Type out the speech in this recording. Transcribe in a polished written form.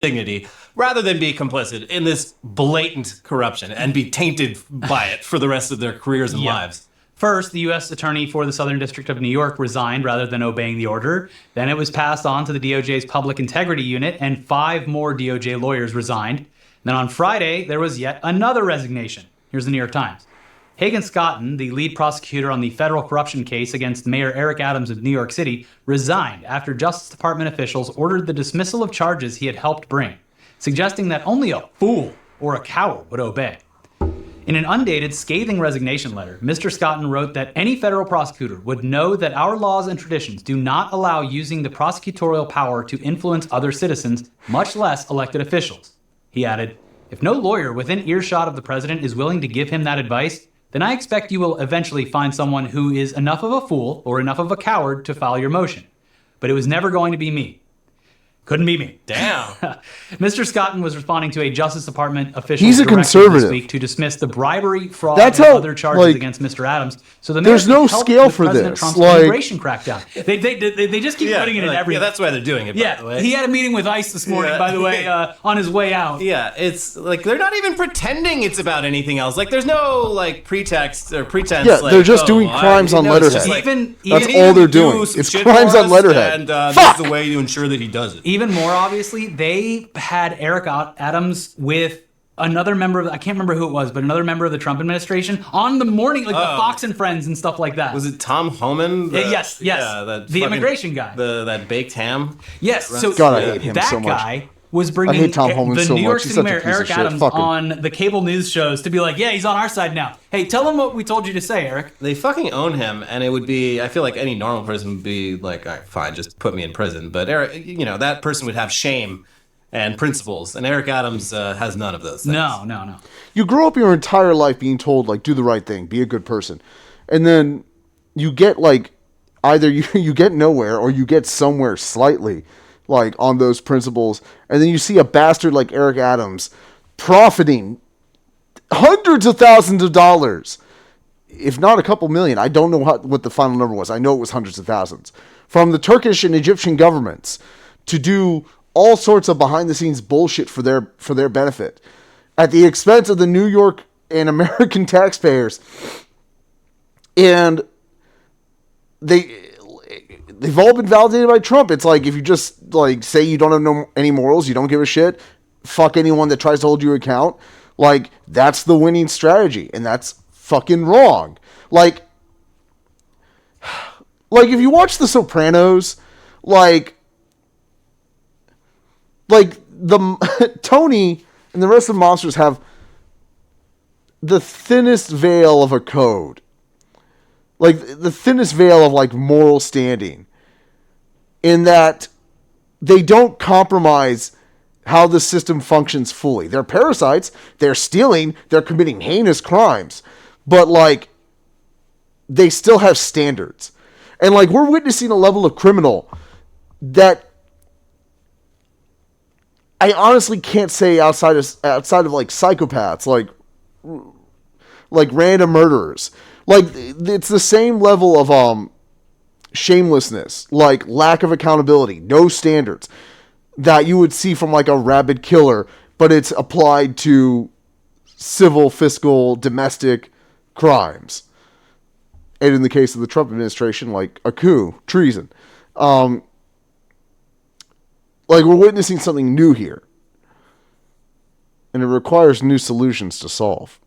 dignity rather than be complicit in this blatant corruption and be tainted by it for the rest of their careers and lives. First, the U.S. Attorney for the Southern District of New York resigned rather than obeying the order. Then it was passed on to the DOJ's Public Integrity Unit, and 5 more DOJ lawyers resigned. Then on Friday, there was yet another resignation. Here's the New York Times. Hagen Scotton, the lead prosecutor on the federal corruption case against Mayor Eric Adams of New York City, resigned after Justice Department officials ordered the dismissal of charges he had helped bring, suggesting that only a fool or a coward would obey. In an undated, scathing resignation letter, Mr. Scotton wrote that any federal prosecutor would know that our laws and traditions do not allow using the prosecutorial power to influence other citizens, much less elected officials. He added, "If no lawyer within earshot of the president is willing to give him that advice, then I expect you will eventually find someone who is enough of a fool or enough of a coward to file your motion. But it was never going to be me." Couldn't be me. Damn. Mr. Scotton was responding to a Justice Department official He's a conservative. this week to dismiss the bribery, fraud, That's and how, other charges like, against Mr. Adams. So the there's no scale for President this. Trump's Like, immigration crackdown. They just keep putting it in everything. Yeah, that's why they're doing it, by the way. He had a meeting with ICE this morning, by the way, on his way out. Yeah, it's like they're not even pretending it's about anything else. Like there's no like pretext or pretense. Yeah, like, they're just doing crimes on it's just letterhead. like, That's all they're doing. do some It's shit crimes for on us, letterhead. And this Fuck! is the way to ensure that he does it. Even more obviously, they had Eric Adams with another member of, I can't remember who it was, but another member of the Trump administration on the morning, like the Fox and Friends and stuff like that. Was it Tom Homan? Yes. Yeah, The immigration guy. That baked ham. Yes. So God, I hate him that so much. guy was bringing I hate Tom Homan the so New York much. He's City such a Mayor piece of Eric shit. Adams Fuck him. on the cable news shows to be like, yeah, he's on our side now. Hey, tell him what we told you to say, Eric. They fucking own him, and it would be. I feel like any normal person would be like, all right, fine, just put me in prison. But Eric, that person would have shame and principles, and Eric Adams has none of those things. No. You grow up your entire life being told, like, do the right thing, be a good person. And then you get, like, either you get nowhere or you get somewhere slightly, like, on those principles. And then you see a bastard like Eric Adams profiting hundreds of thousands of dollars, if not a couple million. I don't know what the final number was. I know it was hundreds of thousands. From the Turkish and Egyptian governments to do all sorts of behind-the-scenes bullshit for their benefit at the expense of the New York and American taxpayers. And they've all been validated by Trump. It's like, if you just like say you don't have any morals, you don't give a shit, fuck anyone that tries to hold you account, like, that's the winning strategy, and that's fucking wrong. Like if you watch The Sopranos, like the Tony and the rest of the monsters have the thinnest veil of a code. Like, the thinnest veil of, like, moral standing. In that they don't compromise how the system functions fully. They're parasites, they're stealing, they're committing heinous crimes. But, like, they still have standards. And, like, we're witnessing a level of criminal that I honestly can't say outside of like psychopaths, like random murderers. Like, it's the same level of shamelessness, like lack of accountability, no standards that you would see from like a rabid killer, but it's applied to civil, fiscal, domestic crimes. And in the case of the Trump administration, like a coup, treason. Like, we're witnessing something new here. And it requires new solutions to solve.